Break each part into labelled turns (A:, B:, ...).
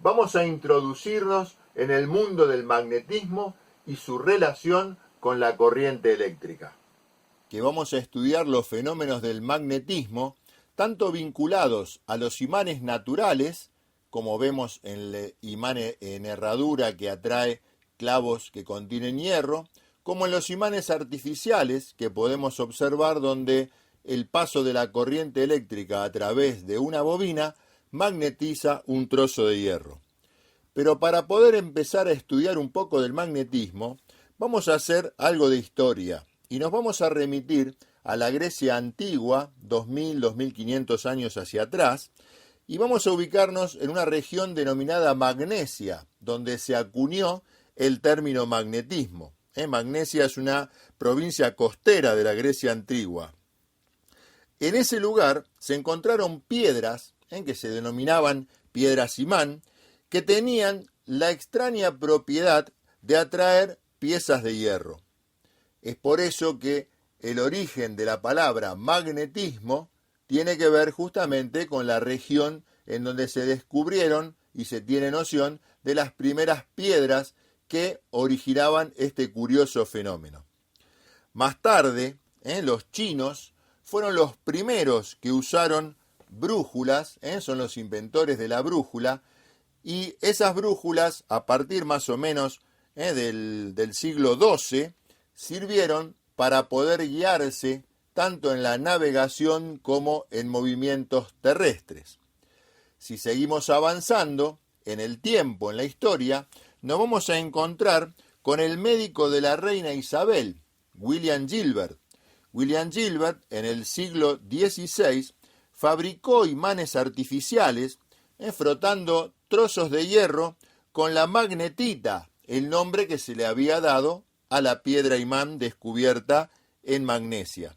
A: vamos a introducirnos en el mundo del magnetismo y su relación con la corriente eléctrica. Que vamos a estudiar los fenómenos del magnetismo, tanto vinculados a los imanes naturales, como vemos en el imán en herradura que atrae clavos que contienen hierro, como en los imanes artificiales que podemos observar donde el paso de la corriente eléctrica a través de una bobina magnetiza un trozo de hierro. Pero para poder empezar a estudiar un poco del magnetismo, vamos a hacer algo de historia y nos vamos a remitir a la Grecia antigua, 2000-2500 años hacia atrás, y vamos a ubicarnos en una región denominada Magnesia, donde se acuñó el término magnetismo. Magnesia es una provincia costera de la Grecia antigua. En ese lugar se encontraron piedras, que se denominaban piedras imán, que tenían la extraña propiedad de atraer piezas de hierro. Es por eso que el origen de la palabra magnetismo tiene que ver justamente con la región en donde se descubrieron y se tiene noción de las primeras piedras que originaban este curioso fenómeno. Más tarde, los chinos fueron los primeros que usaron brújulas, son los inventores de la brújula, y esas brújulas, a partir más o menos del siglo XII, sirvieron para poder guiarse tanto en la navegación como en movimientos terrestres. Si seguimos avanzando en el tiempo, en la historia, nos vamos a encontrar con el médico de la reina Isabel, William Gilbert. William Gilbert, en el siglo XVI, fabricó imanes artificiales, frotando trozos de hierro con la magnetita, el nombre que se le había dado a la piedra imán descubierta en Magnesia.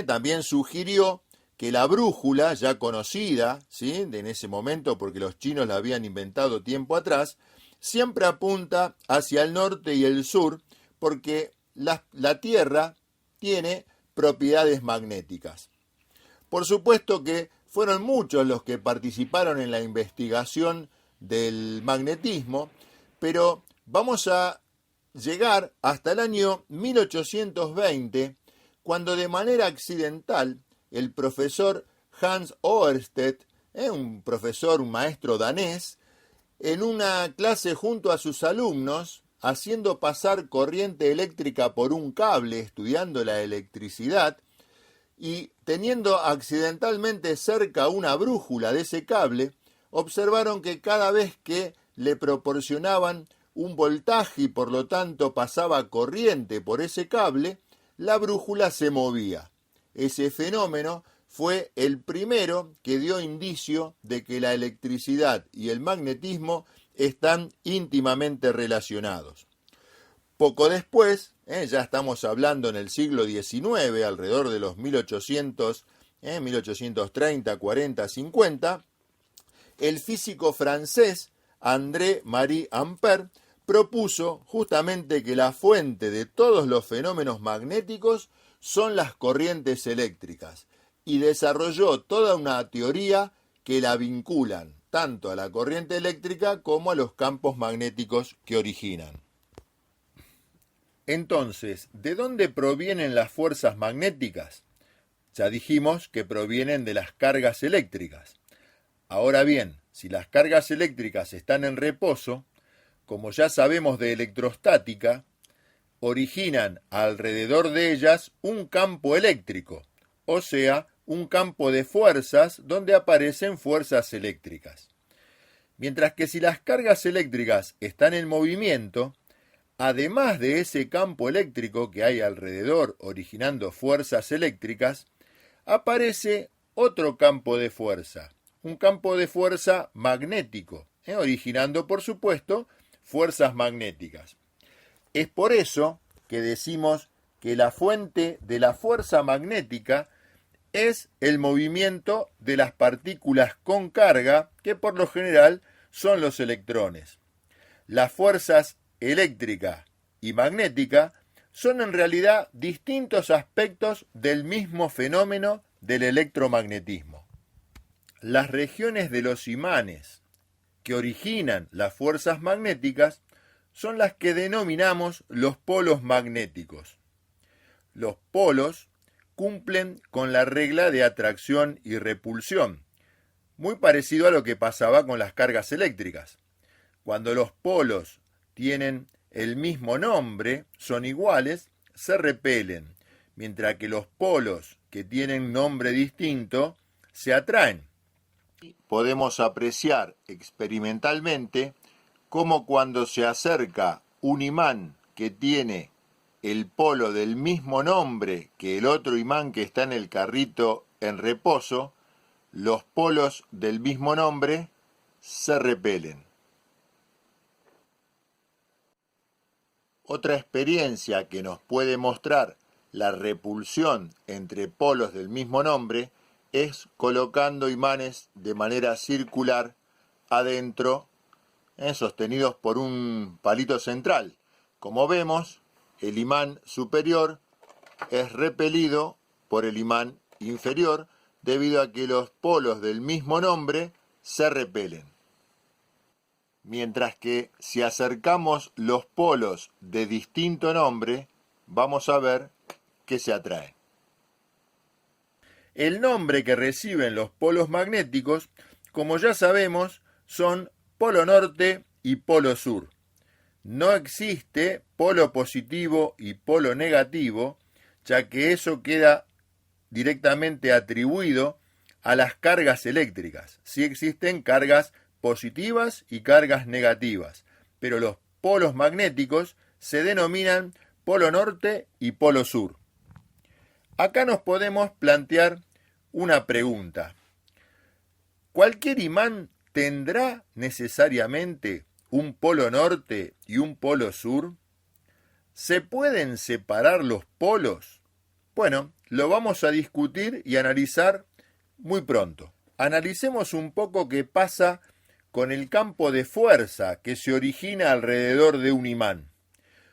A: También sugirió que la brújula, ya conocida, ¿sí?, en ese momento porque los chinos la habían inventado tiempo atrás, siempre apunta hacia el norte y el sur porque la Tierra tiene propiedades magnéticas. Por supuesto que fueron muchos los que participaron en la investigación del magnetismo, pero vamos a llegar hasta el año 1820, cuando de manera accidental el profesor Hans Oersted, un maestro danés, en una clase junto a sus alumnos, haciendo pasar corriente eléctrica por un cable, estudiando la electricidad, y teniendo accidentalmente cerca una brújula de ese cable, observaron que cada vez que le proporcionaban un voltaje y por lo tanto pasaba corriente por ese cable, la brújula se movía. Ese fenómeno fue el primero que dio indicio de que la electricidad y el magnetismo están íntimamente relacionados. Poco después, ya estamos hablando en el siglo XIX, alrededor de los 1800, 1830, 40, 50, el físico francés André-Marie Ampère propuso justamente que la fuente de todos los fenómenos magnéticos son las corrientes eléctricas y desarrolló toda una teoría que la vinculan tanto a la corriente eléctrica como a los campos magnéticos que originan. Entonces, ¿de dónde provienen las fuerzas magnéticas? Ya dijimos que provienen de las cargas eléctricas. Ahora bien, si las cargas eléctricas están en reposo, como ya sabemos de electrostática, originan alrededor de ellas un campo eléctrico, o sea, un campo de fuerzas donde aparecen fuerzas eléctricas. Mientras que si las cargas eléctricas están en movimiento, además de ese campo eléctrico que hay alrededor originando fuerzas eléctricas, aparece otro campo de fuerza, un campo de fuerza magnético, originando por supuesto fuerzas magnéticas. Es por eso que decimos que la fuente de la fuerza magnética es el movimiento de las partículas con carga, que por lo general son los electrones. Las fuerzas eléctrica y magnética son en realidad distintos aspectos del mismo fenómeno del electromagnetismo. Las regiones de los imanes que originan las fuerzas magnéticas son las que denominamos los polos magnéticos. Los polos cumplen con la regla de atracción y repulsión, muy parecido a lo que pasaba con las cargas eléctricas. Cuando los polos tienen el mismo nombre, son iguales, se repelen, mientras que los polos que tienen nombre distinto se atraen. Podemos apreciar experimentalmente cómo cuando se acerca un imán que tiene el polo del mismo nombre que el otro imán que está en el carrito en reposo, los polos del mismo nombre se repelen. Otra experiencia que nos puede mostrar la repulsión entre polos del mismo nombre es colocando imanes de manera circular adentro, sostenidos por un palito central. Como vemos, el imán superior es repelido por el imán inferior debido a que los polos del mismo nombre se repelen. Mientras que si acercamos los polos de distinto nombre, vamos a ver que se atraen. El nombre que reciben los polos magnéticos, como ya sabemos, son polo norte y polo sur. No existe polo positivo y polo negativo, ya que eso queda directamente atribuido a las cargas eléctricas. Sí existen cargas positivas y cargas negativas, pero los polos magnéticos se denominan polo norte y polo sur. Acá nos podemos plantear una pregunta. ¿Cualquier imán tendrá necesariamente un polo norte y un polo sur? ¿Se pueden separar los polos? Bueno, lo vamos a discutir y analizar muy pronto. Analicemos un poco qué pasa con el campo de fuerza que se origina alrededor de un imán.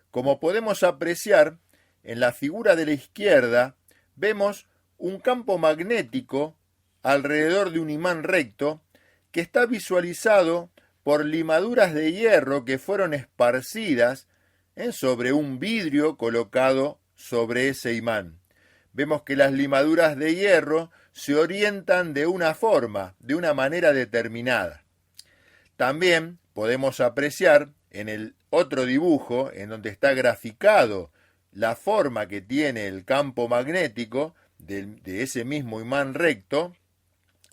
A: Como podemos apreciar, en la figura de la izquierda vemos un campo magnético alrededor de un imán recto que está visualizado por limaduras de hierro que fueron esparcidas sobre un vidrio colocado sobre ese imán. Vemos que las limaduras de hierro se orientan de una forma, de una manera determinada. También podemos apreciar en el otro dibujo, en donde está graficado la forma que tiene el campo magnético de ese mismo imán recto,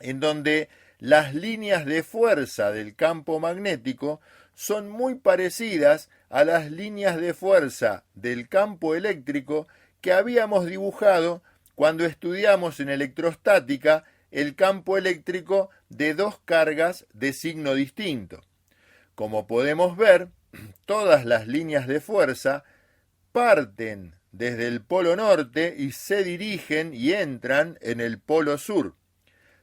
A: en donde las líneas de fuerza del campo magnético son muy parecidas a las líneas de fuerza del campo eléctrico que habíamos dibujado cuando estudiamos en electrostática el campo eléctrico de dos cargas de signo distinto. Como podemos ver, todas las líneas de fuerza parten desde el polo norte y se dirigen y entran en el polo sur.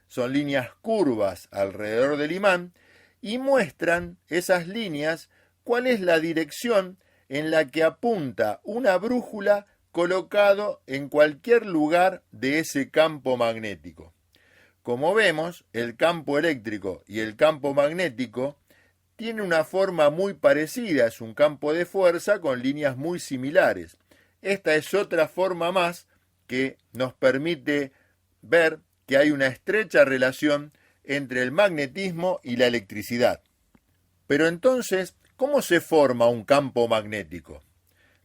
A: Son líneas curvas alrededor del imán y muestran esas líneas cuál es la dirección en la que apunta una brújula colocado en cualquier lugar de ese campo magnético. Como vemos, el campo eléctrico y el campo magnético tienen una forma muy parecida, es un campo de fuerza con líneas muy similares. Esta es otra forma más que nos permite ver que hay una estrecha relación entre el magnetismo y la electricidad. Pero entonces, ¿cómo se forma un campo magnético?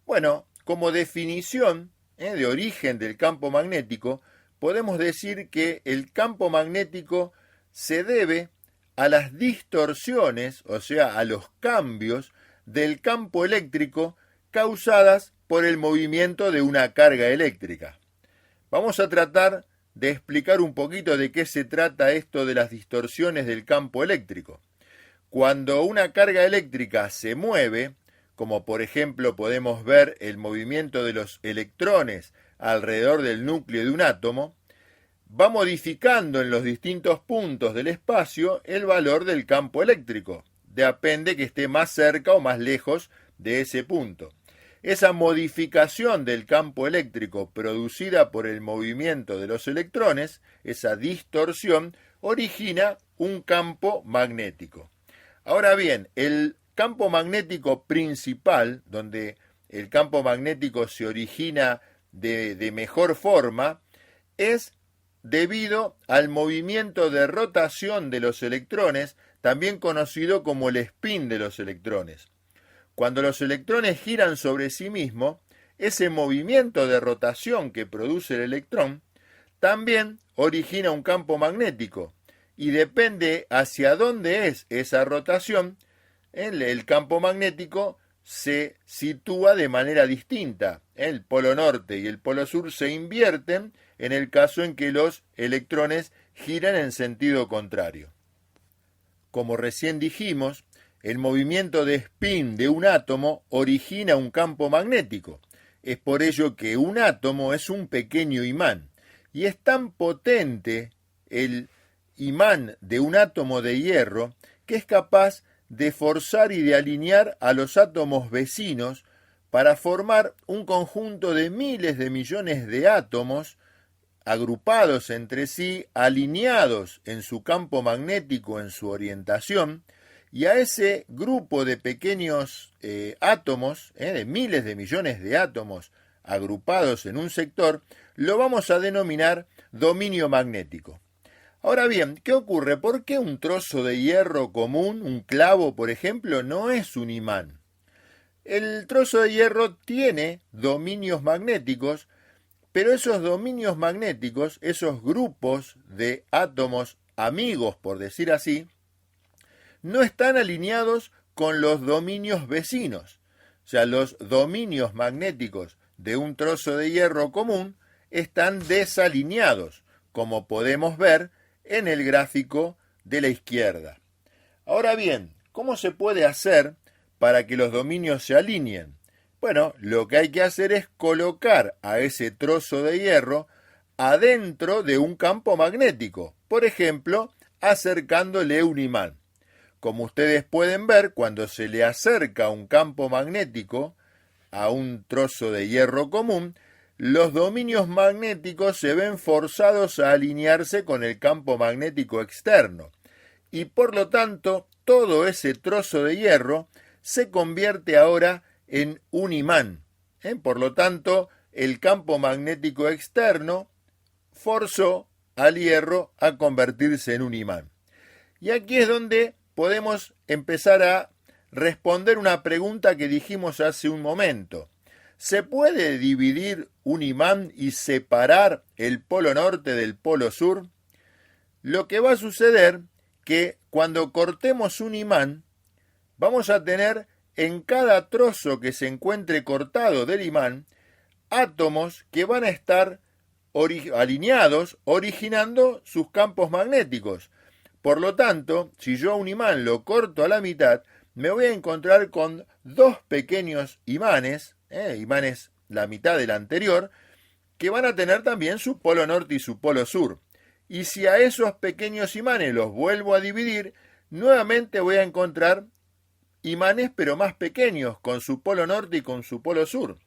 A: Bueno, como definición de origen del campo magnético, podemos decir que el campo magnético se debe a las distorsiones, o sea, a los cambios del campo eléctrico causadas por el movimiento de una carga eléctrica. Vamos a tratar de explicar un poquito de qué se trata esto de las distorsiones del campo eléctrico. Cuando una carga eléctrica se mueve, como por ejemplo podemos ver el movimiento de los electrones alrededor del núcleo de un átomo, va modificando en los distintos puntos del espacio el valor del campo eléctrico. Depende que esté más cerca o más lejos de ese punto. Esa modificación del campo eléctrico producida por el movimiento de los electrones, esa distorsión, origina un campo magnético. Ahora bien, el campo magnético principal, donde el campo magnético se origina de mejor forma, es debido al movimiento de rotación de los electrones, también conocido como el spin de los electrones. Cuando los electrones giran sobre sí mismos, ese movimiento de rotación que produce el electrón también origina un campo magnético, y depende hacia dónde es esa rotación, el campo magnético se sitúa de manera distinta. El polo norte y el polo sur se invierten en el caso en que los electrones giran en sentido contrario. Como recién dijimos, el movimiento de spin de un átomo origina un campo magnético. Es por ello que un átomo es un pequeño imán, y es tan potente el imán de un átomo de hierro que es capaz de forzar y de alinear a los átomos vecinos para formar un conjunto de miles de millones de átomos agrupados entre sí, alineados en su campo magnético, en su orientación, y a ese grupo de pequeños átomos, de miles de millones de átomos agrupados en un sector, lo vamos a denominar dominio magnético. Ahora bien, ¿qué ocurre? ¿Por qué un trozo de hierro común, un clavo, por ejemplo, no es un imán? El trozo de hierro tiene dominios magnéticos, pero esos dominios magnéticos, esos grupos de átomos amigos, por decir así, no están alineados con los dominios vecinos. O sea, los dominios magnéticos de un trozo de hierro común están desalineados, como podemos ver en el gráfico de la izquierda. Ahora bien, ¿cómo se puede hacer para que los dominios se alineen? Bueno, lo que hay que hacer es colocar a ese trozo de hierro adentro de un campo magnético, por ejemplo, acercándole un imán. Como ustedes pueden ver, cuando se le acerca un campo magnético a un trozo de hierro común, los dominios magnéticos se ven forzados a alinearse con el campo magnético externo, y por lo tanto todo ese trozo de hierro se convierte ahora en un imán. Por lo tanto, el campo magnético externo forzó al hierro a convertirse en un imán. Y aquí es donde podemos empezar a responder una pregunta que dijimos hace un momento. ¿Se puede dividir un imán y separar el polo norte del polo sur? Lo que va a suceder que cuando cortemos un imán, vamos a tener en cada trozo que se encuentre cortado del imán átomos que van a estar alineados, originando sus campos magnéticos. Por lo tanto, si yo un imán lo corto a la mitad, me voy a encontrar con dos pequeños imanes, imanes la mitad del anterior, que van a tener también su polo norte y su polo sur. Y si a esos pequeños imanes los vuelvo a dividir, nuevamente voy a encontrar imanes pero más pequeños, con su polo norte y con su polo sur.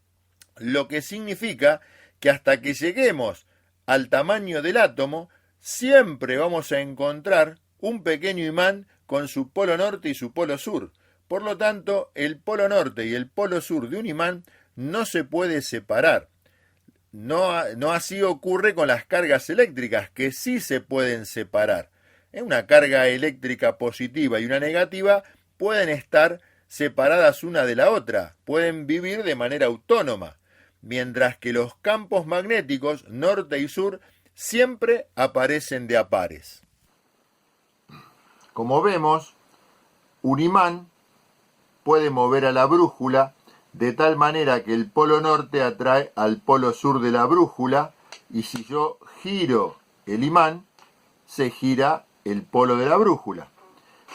A: Lo que significa que hasta que lleguemos al tamaño del átomo, siempre vamos a encontrar un pequeño imán con su polo norte y su polo sur. Por lo tanto, el polo norte y el polo sur de un imán no se puede separar. No así ocurre con las cargas eléctricas, que sí se pueden separar. Una carga eléctrica positiva y una negativa pueden estar separadas una de la otra, pueden vivir de manera autónoma, mientras que los campos magnéticos norte y sur siempre aparecen de a pares. Como vemos, un imán puede mover a la brújula de tal manera que el polo norte atrae al polo sur de la brújula, y si yo giro el imán, se gira el polo de la brújula.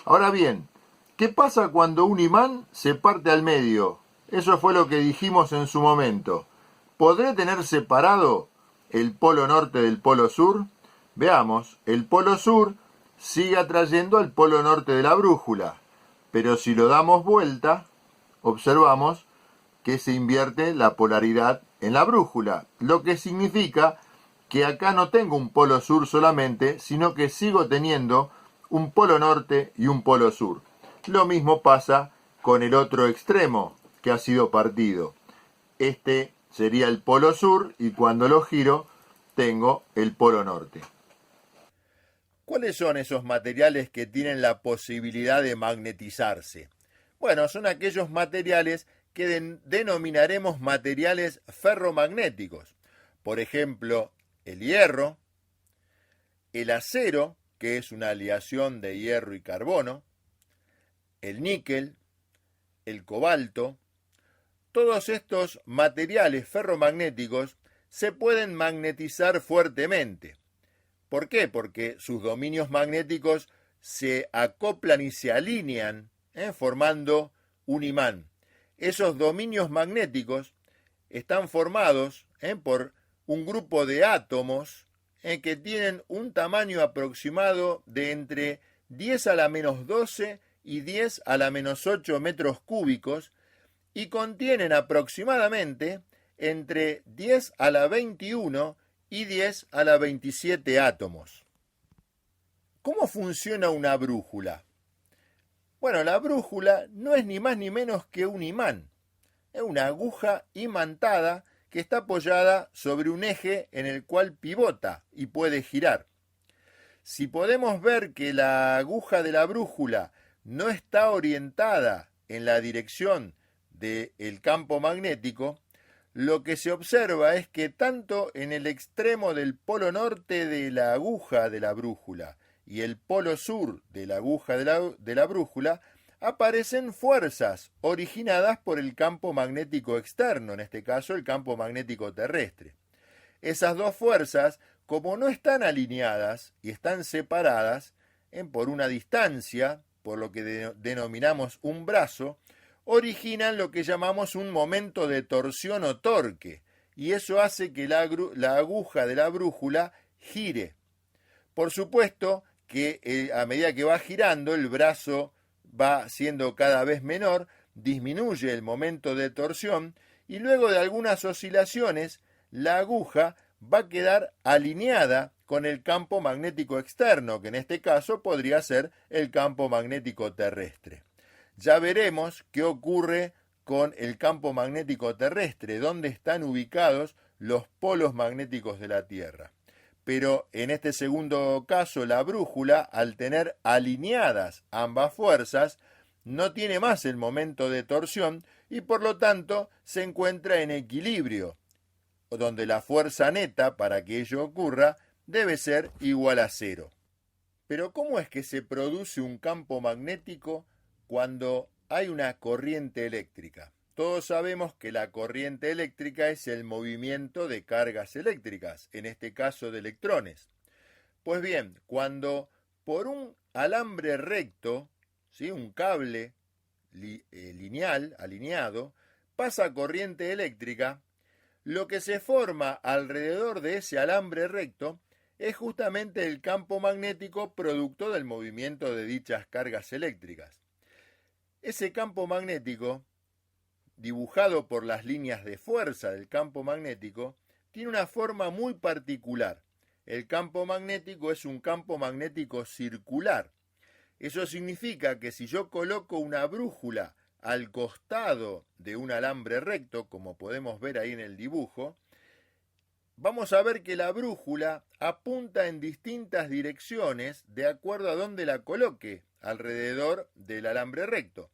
A: Ahora bien, ¿qué pasa cuando un imán se parte al medio? Eso fue lo que dijimos en su momento. ¿Podré tener separado el polo norte del polo sur? Veamos, el polo sur sigue atrayendo al polo norte de la brújula, pero si lo damos vuelta, observamos que se invierte la polaridad en la brújula, lo que significa que acá no tengo un polo sur solamente, sino que sigo teniendo un polo norte y un polo sur. Lo mismo pasa con el otro extremo que ha sido partido. Este sería el polo sur y cuando lo giro tengo el polo norte. ¿Cuáles son esos materiales que tienen la posibilidad de magnetizarse? Bueno, son aquellos materiales que denominaremos materiales ferromagnéticos. Por ejemplo, el hierro, el acero, que es una aleación de hierro y carbono, el níquel, el cobalto. Todos estos materiales ferromagnéticos se pueden magnetizar fuertemente. ¿Por qué? Porque sus dominios magnéticos se acoplan y se alinean, formando un imán. Esos dominios magnéticos están formados por un grupo de átomos que tienen un tamaño aproximado de entre 10 a la menos 12 y 10 a la menos 8 metros cúbicos y contienen aproximadamente entre 10 a la 21 y 10 a la 27 átomos. ¿Cómo funciona una brújula? Bueno, la brújula no es ni más ni menos que un imán. Es una aguja imantada que está apoyada sobre un eje en el cual pivota y puede girar. Si podemos ver que la aguja de la brújula no está orientada en la dirección del campo magnético, lo que se observa es que tanto en el extremo del polo norte de la aguja de la brújula y el polo sur de la aguja de la brújula aparecen fuerzas originadas por el campo magnético externo, en este caso el campo magnético terrestre. Esas dos fuerzas, como no están alineadas y están separadas por una distancia, por lo que denominamos un brazo, originan lo que llamamos un momento de torsión o torque, y eso hace que la aguja de la brújula gire. Por supuesto que a medida que va girando, el brazo va siendo cada vez menor, disminuye el momento de torsión, y luego de algunas oscilaciones, la aguja va a quedar alineada con el campo magnético externo, que en este caso podría ser el campo magnético terrestre. Ya veremos qué ocurre con el campo magnético terrestre, dónde están ubicados los polos magnéticos de la Tierra. Pero en este segundo caso, la brújula, al tener alineadas ambas fuerzas, no tiene más el momento de torsión y por lo tanto se encuentra en equilibrio, donde la fuerza neta para que ello ocurra debe ser igual a cero. Pero ¿cómo es que se produce un campo magnético cuando hay una corriente eléctrica? Todos sabemos que la corriente eléctrica es el movimiento de cargas eléctricas, en este caso de electrones. Pues bien, cuando por un alambre recto, ¿sí?, un cable lineal, alineado, pasa corriente eléctrica, lo que se forma alrededor de ese alambre recto es justamente el campo magnético producto del movimiento de dichas cargas eléctricas. Ese campo magnético, dibujado por las líneas de fuerza del campo magnético, tiene una forma muy particular. El campo magnético es un campo magnético circular. Eso significa que si yo coloco una brújula al costado de un alambre recto, como podemos ver ahí en el dibujo, vamos a ver que la brújula apunta en distintas direcciones de acuerdo a dónde la coloque alrededor del alambre recto.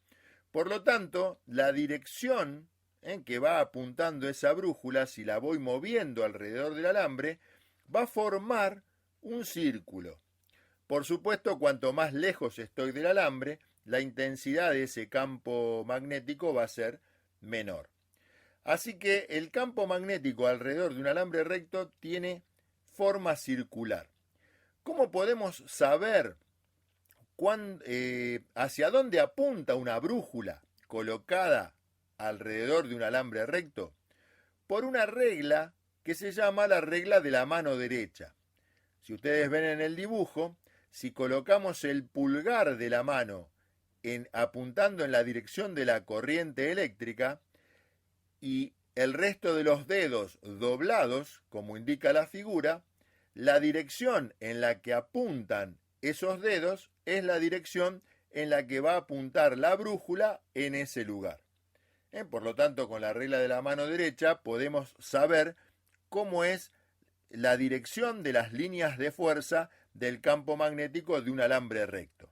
A: Por lo tanto, la dirección en que va apuntando esa brújula, si la voy moviendo alrededor del alambre, va a formar un círculo. Por supuesto, cuanto más lejos estoy del alambre, la intensidad de ese campo magnético va a ser menor. Así que el campo magnético alrededor de un alambre recto tiene forma circular. ¿Cómo podemos saber hacia dónde apunta una brújula colocada alrededor de un alambre recto? Por una regla que se llama la regla de la mano derecha. Si ustedes ven en el dibujo, si colocamos el pulgar de la mano apuntando en la dirección de la corriente eléctrica y el resto de los dedos doblados, como indica la figura, la dirección en la que apuntan esos dedos es la dirección en la que va a apuntar la brújula en ese lugar. Por lo tanto, con la regla de la mano derecha podemos saber cómo es la dirección de las líneas de fuerza del campo magnético de un alambre recto.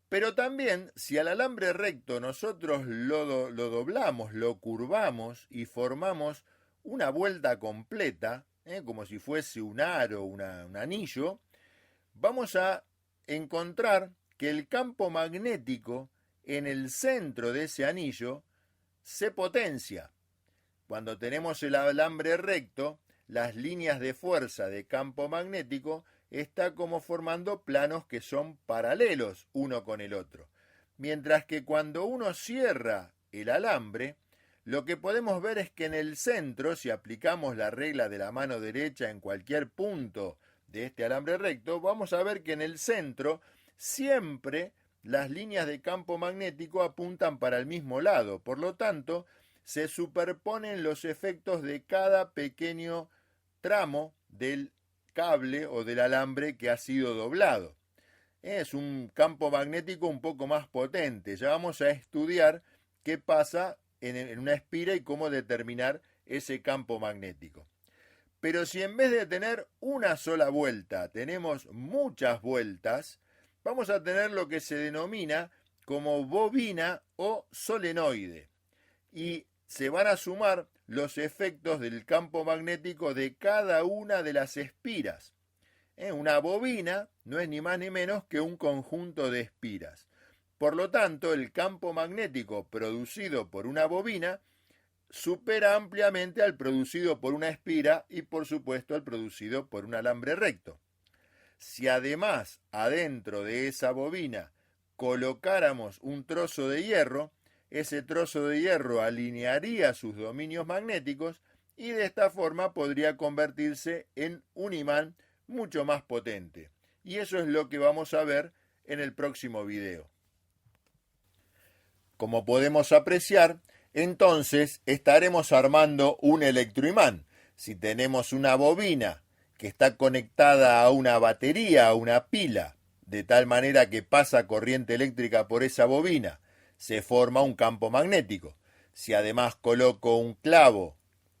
A: Pero también, si al alambre recto nosotros lo doblamos, lo curvamos y formamos una vuelta completa, como si fuese un aro, un anillo, vamos a encontrar que el campo magnético en el centro de ese anillo se potencia. Cuando tenemos el alambre recto, las líneas de fuerza de campo magnético está como formando planos que son paralelos uno con el otro. Mientras que cuando uno cierra el alambre, lo que podemos ver es que en el centro, si aplicamos la regla de la mano derecha en cualquier punto de este alambre recto, vamos a ver que en el centro siempre las líneas de campo magnético apuntan para el mismo lado. Por lo tanto, se superponen los efectos de cada pequeño tramo del cable o del alambre que ha sido doblado. Es un campo magnético un poco más potente. Ya vamos a estudiar qué pasa en una espira y cómo determinar ese campo magnético. Pero si en vez de tener una sola vuelta tenemos muchas vueltas, vamos a tener lo que se denomina como bobina o solenoide. Y se van a sumar los efectos del campo magnético de cada una de las espiras. Una bobina no es ni más ni menos que un conjunto de espiras. Por lo tanto, el campo magnético producido por una bobina supera ampliamente al producido por una espira y, por supuesto, al producido por un alambre recto. Si además, adentro de esa bobina, colocáramos un trozo de hierro, ese trozo de hierro alinearía sus dominios magnéticos y de esta forma podría convertirse en un imán mucho más potente. Y eso es lo que vamos a ver en el próximo video. Como podemos apreciar, entonces estaremos armando un electroimán. Si tenemos una bobina que está conectada a una batería, a una pila, de tal manera que pasa corriente eléctrica por esa bobina, se forma un campo magnético. Si además coloco un clavo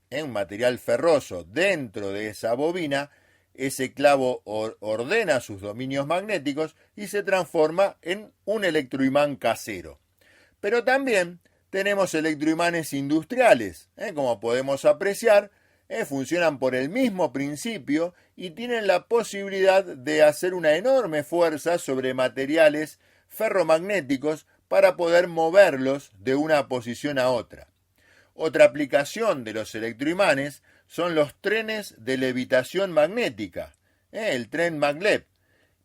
A: en un material ferroso dentro de esa bobina, ese clavo ordena sus dominios magnéticos y se transforma en un electroimán casero. Pero también tenemos electroimanes industriales, como podemos apreciar, funcionan por el mismo principio y tienen la posibilidad de hacer una enorme fuerza sobre materiales ferromagnéticos para poder moverlos de una posición a otra. Otra aplicación de los electroimanes son los trenes de levitación magnética, el tren maglev.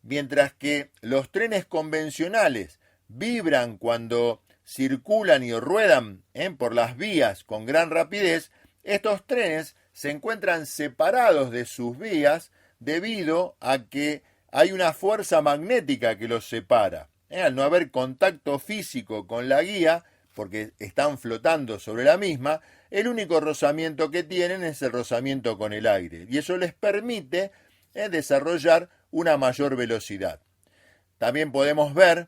A: Mientras que los trenes convencionales vibran cuando circulan y ruedan por las vías con gran rapidez, estos trenes se encuentran separados de sus vías debido a que hay una fuerza magnética que los separa. Al no haber contacto físico con la guía, porque están flotando sobre la misma, el único rozamiento que tienen es el rozamiento con el aire, y eso les permite desarrollar una mayor velocidad. También podemos ver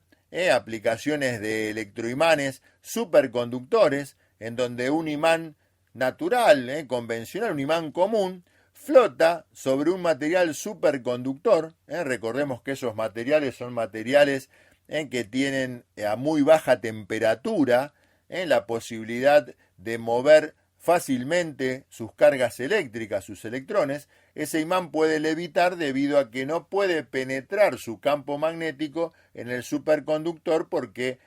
A: aplicaciones de electroimanes superconductores, en donde un imán natural, convencional, un imán común, flota sobre un material superconductor. Recordemos que esos materiales son materiales que tienen a muy baja temperatura la posibilidad de mover fácilmente sus cargas eléctricas, sus electrones. Ese imán puede levitar debido a que no puede penetrar su campo magnético en el superconductor porque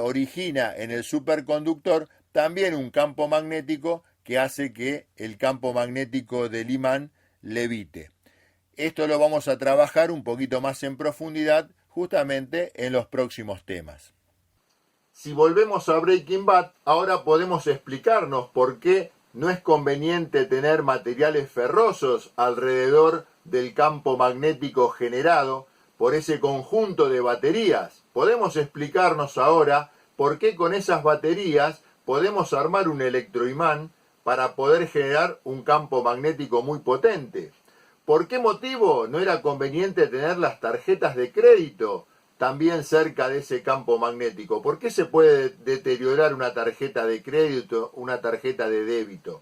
A: origina en el superconductor también un campo magnético que hace que el campo magnético del imán levite. Esto lo vamos a trabajar un poquito más en profundidad justamente en los próximos temas. Si volvemos a Breaking Bad, ahora podemos explicarnos por qué no es conveniente tener materiales ferrosos alrededor del campo magnético generado por ese conjunto de baterías. Podemos explicarnos ahora por qué con esas baterías podemos armar un electroimán para poder generar un campo magnético muy potente. ¿Por qué motivo no era conveniente tener las tarjetas de crédito también cerca de ese campo magnético? ¿Por qué se puede deteriorar una tarjeta de crédito, una tarjeta de débito?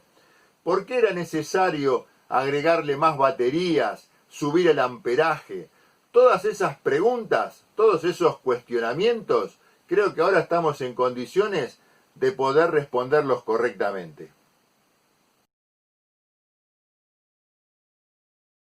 A: ¿Por qué era necesario agregarle más baterías, subir el amperaje? Todas esas preguntas, todos esos cuestionamientos, creo que ahora estamos en condiciones de poder responderlos correctamente.